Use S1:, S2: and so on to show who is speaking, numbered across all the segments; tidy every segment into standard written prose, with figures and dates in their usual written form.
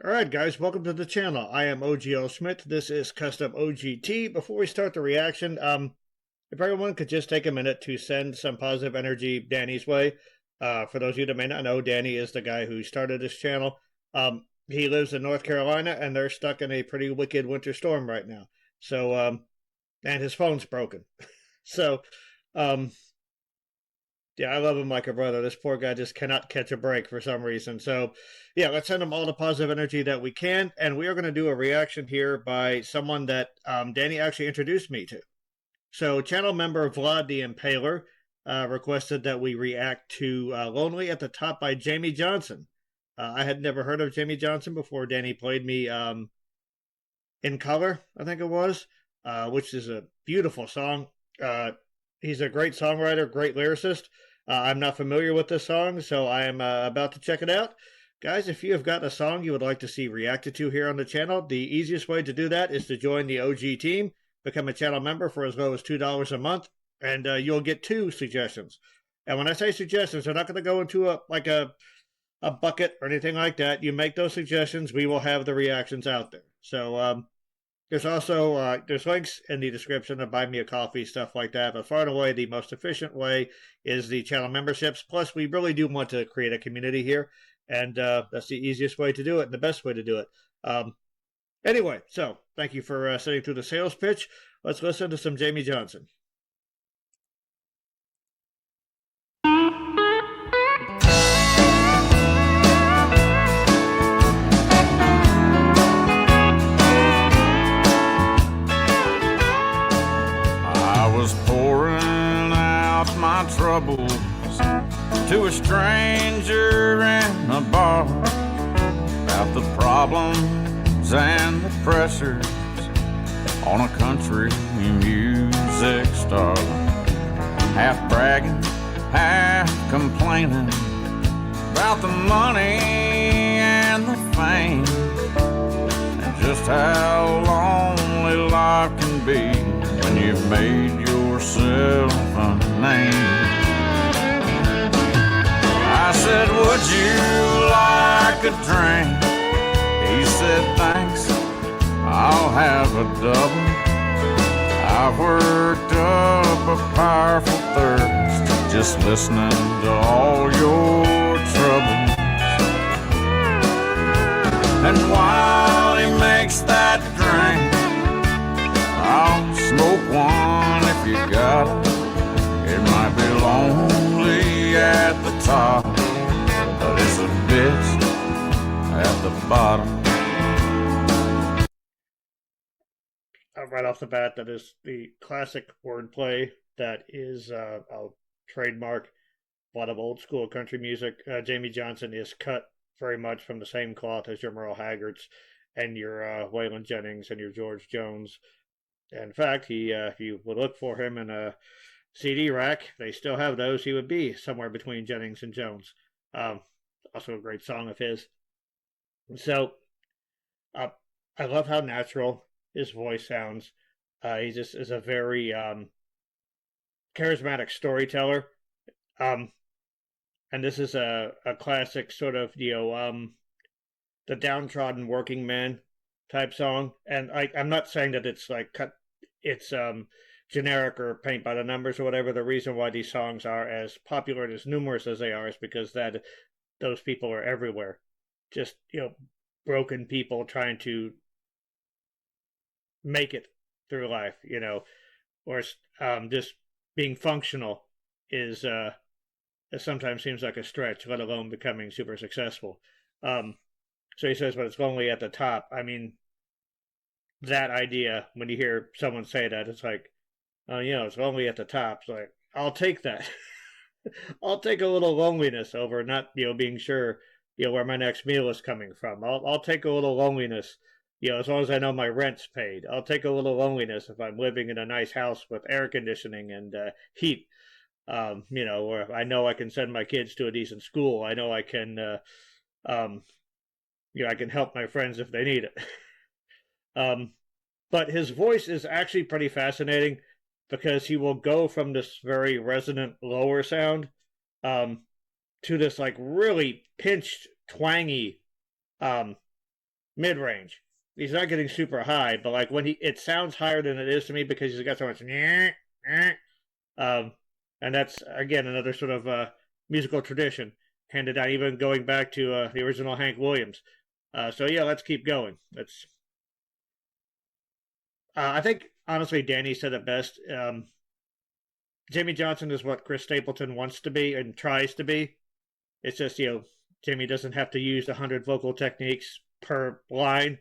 S1: Alright guys, welcome to the channel. I am OGL Schmitt. This is Custom OGT. Before we start the reaction, if everyone could just take a minute to send some positive energy Danny's way. For those of you that may not know, Danny is the guy who started this channel. He lives in North Carolina, and they're stuck in a pretty wicked winter storm right now. So, and his phone's broken. So, yeah, I love him like a brother. This poor guy just cannot catch a break for some reason. So, yeah, let's send him all the positive energy that we can. And we are going to do a reaction here by someone that Danny actually introduced me to. So, channel member Vlad the Impaler requested that we react to Lonely at the Top by Jamey Johnson. I had never heard of Jamey Johnson before Danny played me In Color, I think it was, which is a beautiful song. He's a great songwriter, great lyricist. I'm not familiar with this song, so I am about to check it out. Guys, if you have got a song you would like to see reacted to here on the channel, the easiest way to do that is to join the OG team, become a channel member for as low as $2 a month, and you'll get 2 suggestions. And when I say suggestions, they're not going to go into a bucket or anything like that. You make those suggestions, we will have the reactions out there. So, there's also there's links in the description to buy me a coffee, stuff like that. But far and away, the most efficient way is the channel memberships. Plus, we really do want to create a community here, and that's the easiest way to do it and the best way to do it. Anyway, so thank you for sitting through the sales pitch. Let's listen to some Jamey Johnson.
S2: Troubles to a stranger in a bar about the problems and the pressures on a country music star, half bragging, half complaining about the money and the fame, and just how lonely life can be when you've made yourself a name. I said, would you like a drink? He said, thanks, I'll have a double. I've worked up a powerful thirst just listening to all your troubles. And while he makes that drink, I'll smoke one if you got it. It might be lonely at the top, but it's a bitch at the bottom.
S1: Right off the bat, that is the classic wordplay that is a trademark a lot of old school country music. Jamey Johnson is cut very much from the same cloth as your Merle Haggards and your Waylon Jennings and your George Jones. In fact, he if you would look for him in a CD rack, they still have those. He would be somewhere between Jennings and Jones. Also a great song of his. So, I love how natural his voice sounds. He just is a very charismatic storyteller. And this is a classic sort of, the downtrodden working man type song. And I'm not saying that it's like it's generic or paint by the numbers or whatever. The reason why these songs are as popular and as numerous as they are is because those people are everywhere. Just, broken people trying to make it through life, or just being functional is it sometimes seems like a stretch, let alone becoming super successful. So he says, but it's lonely at the top. I mean, that idea, when you hear someone say that, it's like, oh, it's lonely at the top. It's like, I'll take that. I'll take a little loneliness over not, being sure, where my next meal is coming from. I'll take a little loneliness, as long as I know my rent's paid. I'll take a little loneliness if I'm living in a nice house with air conditioning and heat. Or I know I can send my kids to a decent school. I know I can, I can help my friends if they need it. But his voice is actually pretty fascinating because he will go from this very resonant lower sound to this like really pinched, twangy mid-range. He's not getting super high, but like when it sounds higher than it is to me because he's got so much. And that's again another sort of musical tradition handed down, even going back to the original Hank Williams. So yeah, let's keep going. Let's. I think honestly, Danny said it best. Jamey Johnson is what Chris Stapleton wants to be and tries to be. It's just Jamey doesn't have to use 100 vocal techniques per line.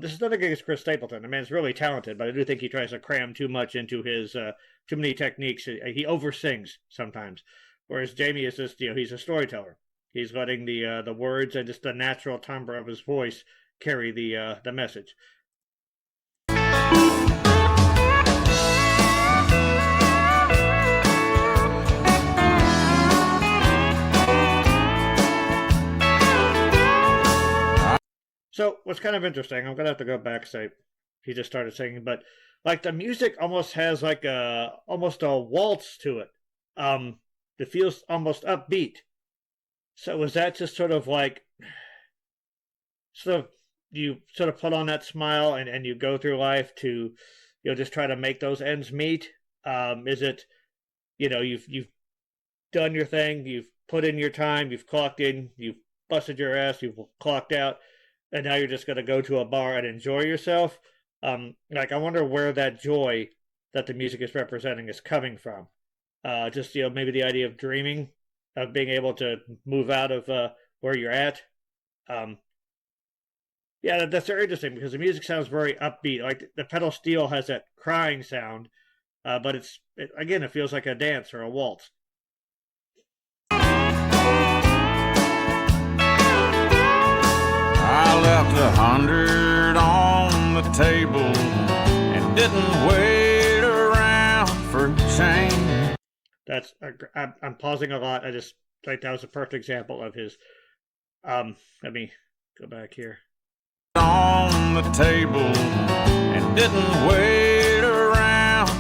S1: This is nothing against Chris Stapleton. The man's really talented, but I do think he tries to cram too much into his too many techniques. He oversins sometimes, whereas Jamey is just he's a storyteller. He's letting the words and just the natural timbre of his voice carry the message. So what's kind of interesting, I'm gonna have to go back say he just started singing, but like the music almost has like almost a waltz to it. It feels almost upbeat. So was that just sort of like you sort of put on that smile and you go through life to just try to make those ends meet? Is it you've done your thing, you've put in your time, you've clocked in, you've busted your ass, you've clocked out, and now you're just going to go to a bar and enjoy yourself? Like I wonder where that joy that the music is representing is coming from. Just maybe the idea of dreaming, of being able to move out of where you're at. Yeah, that's very interesting because the music sounds very upbeat. Like the pedal steel has that crying sound, but again, it feels like a dance or a waltz.
S2: I left 100 on the table and didn't wait around for change.
S1: I'm pausing a lot. I just think that was a perfect example of his. Let me go back here.
S2: On the table and didn't wait around.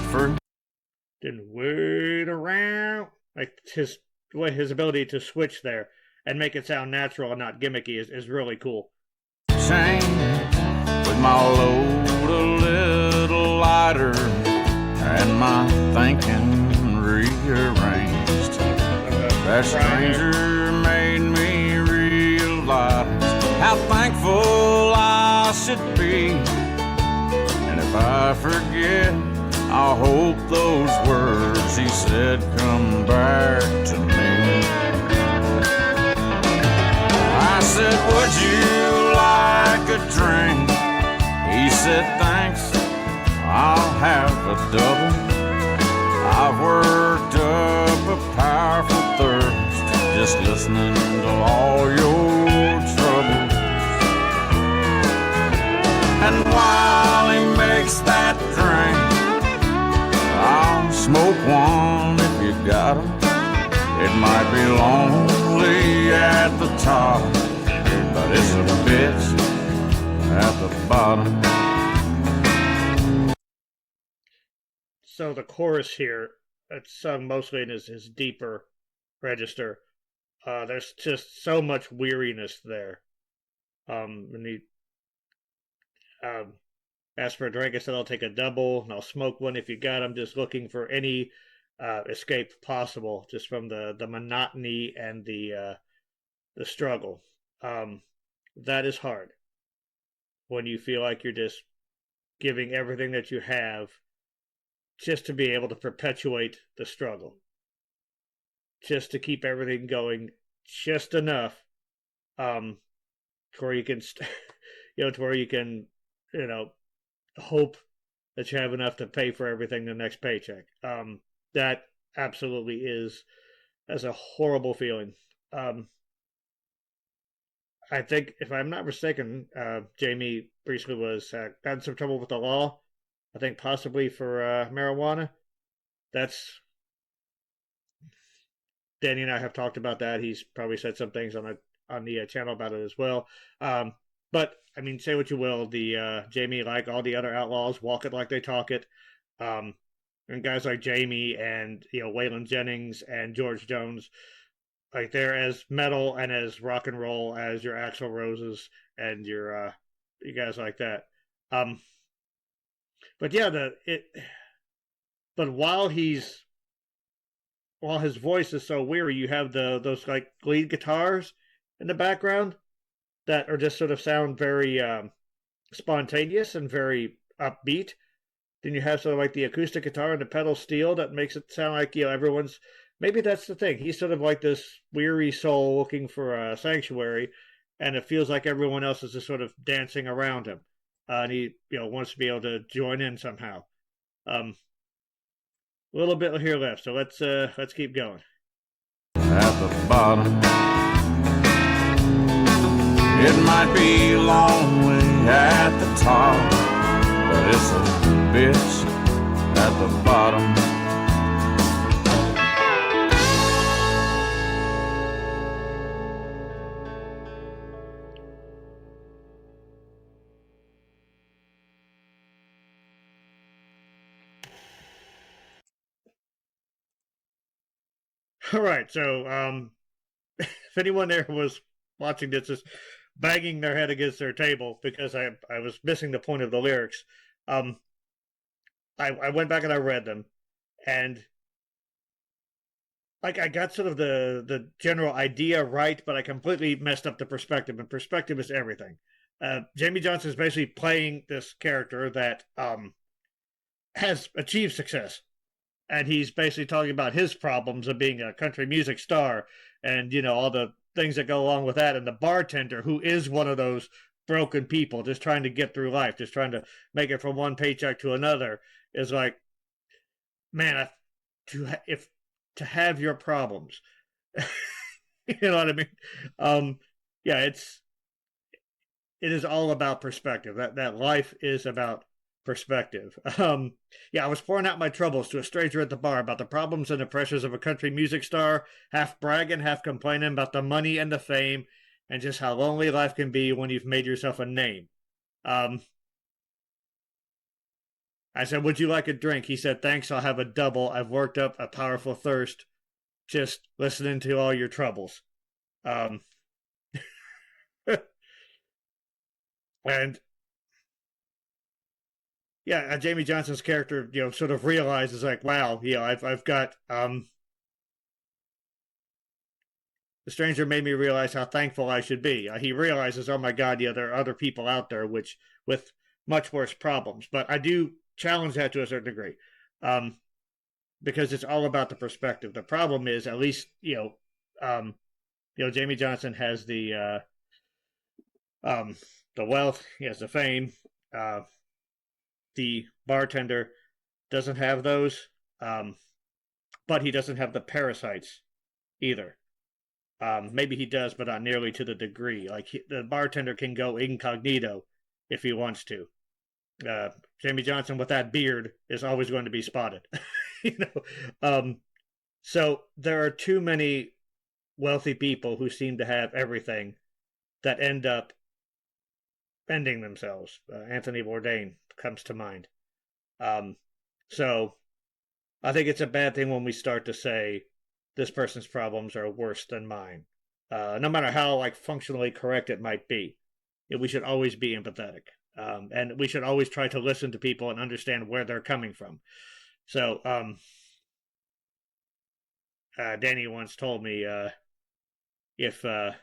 S1: Like his ability to switch there and make it sound natural and not gimmicky is really cool.
S2: Change with my load a little lighter and my thinking rearranged. That stranger made me realize how thankful I should be. And if I forget, I hope those words he said come back to me. I said, would you like a drink? He said, thanks, I'll have a double. I've worked up a powerful thirst just listening to all your troubles. And while he makes that drink, I'll smoke one if you got 'em. It might be lonely at the top, but it's a bitch at the bottom.
S1: So the chorus here, it's sung mostly in his deeper register. There's just so much weariness there. When he asked for a drink, I said I'll take a double and I'll smoke one if you got 'em. Just looking for any escape possible, just from the monotony and the struggle. That is hard when you feel like you're just giving everything that you have just to be able to perpetuate the struggle, just to keep everything going just enough to where you can to where you can hope that you have enough to pay for everything the next paycheck. That absolutely that's a horrible feeling. I think, if I'm not mistaken, Jamey recently got in some trouble with the law. I think possibly for marijuana. Danny and I have talked about that. He's probably said some things on the channel about it as well. But I mean, say what you will, the Jamey, like all the other outlaws, walk it like they talk it. And guys like Jamey and Waylon Jennings and George Jones, like they're as metal and as rock and roll as your Axl Roses and your you guys like that. But yeah, but while his voice is so weary, you have those like lead guitars in the background that are just sort of sound very spontaneous and very upbeat. Then you have sort of like the acoustic guitar and the pedal steel that makes it sound like, everyone's, maybe that's the thing. He's sort of like this weary soul looking for a sanctuary, and it feels like everyone else is just sort of dancing around him. And he, wants to be able to join in somehow. A little bit here left, so let's keep going.
S2: At the bottom, it might be a long way at the top, but it's a bitch at the bottom.
S1: All right, so if anyone there was watching this just banging their head against their table because I was missing the point of the lyrics, I went back and I read them, and like I got sort of the general idea right, but I completely messed up the perspective, and perspective is everything. Jamey Johnson is basically playing this character that has achieved success, and he's basically talking about his problems of being a country music star, and all the things that go along with that, and the bartender who is one of those broken people just trying to get through life, just trying to make it from one paycheck to another, is like, man, to have your problems, you know what I mean? Yeah, it is all about perspective. That life is about perspective. Yeah, I was pouring out my troubles to a stranger at the bar about the problems and the pressures of a country music star, half bragging, half complaining about the money and the fame, and just how lonely life can be when you've made yourself a name. I said, would you like a drink? He said, thanks, I'll have a double. I've worked up a powerful thirst just listening to all your troubles. And yeah, Jamey Johnson's character, sort of realizes like, wow, I've got the stranger made me realize how thankful I should be. He realizes, oh my God, there are other people out there with much worse problems. But I do challenge that to a certain degree, because it's all about the perspective. The problem is, at least Jamey Johnson has the wealth, he has the fame. The bartender doesn't have those, but he doesn't have the parasites either. Maybe he does, but not nearly to the degree. Like the bartender can go incognito if he wants to. Jamey Johnson with that beard is always going to be spotted. So there are too many wealthy people who seem to have everything that end up ending themselves. Anthony Bourdain comes to mind. So I think it's a bad thing when we start to say this person's problems are worse than mine. No matter how functionally correct it might be, we should always be empathetic. And we should always try to listen to people and understand where they're coming from. So Danny once told me if I'm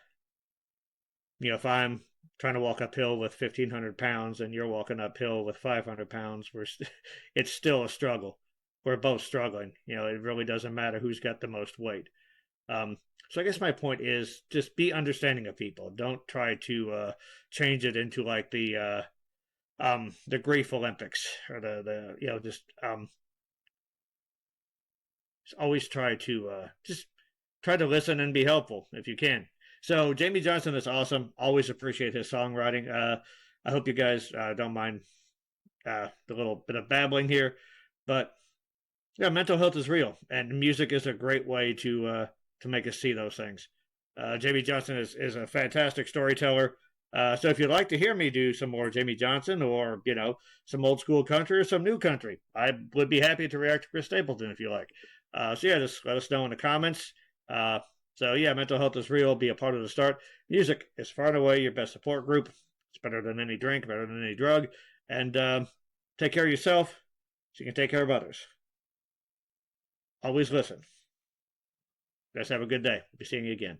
S1: trying to walk uphill with 1,500 pounds and you're walking uphill with 500 pounds, it's still a struggle. We're both struggling. It really doesn't matter who's got the most weight. So I guess my point is just be understanding of people. Don't try to change it into the grief Olympics or just always try to listen and be helpful if you can. So Jamey Johnson is awesome. Always appreciate his songwriting. I hope you guys don't mind the little bit of babbling here, but yeah, mental health is real, and music is a great way to make us see those things. Jamey Johnson is a fantastic storyteller. So if you'd like to hear me do some more Jamey Johnson, or some old school country or some new country, I would be happy to react to Chris Stapleton if you like. So yeah, just let us know in the comments. So yeah, mental health is real. Be a part of the start. Music is far and away your best support group. It's better than any drink, better than any drug. And take care of yourself so you can take care of others. Always listen. You guys have a good day. We'll be seeing you again.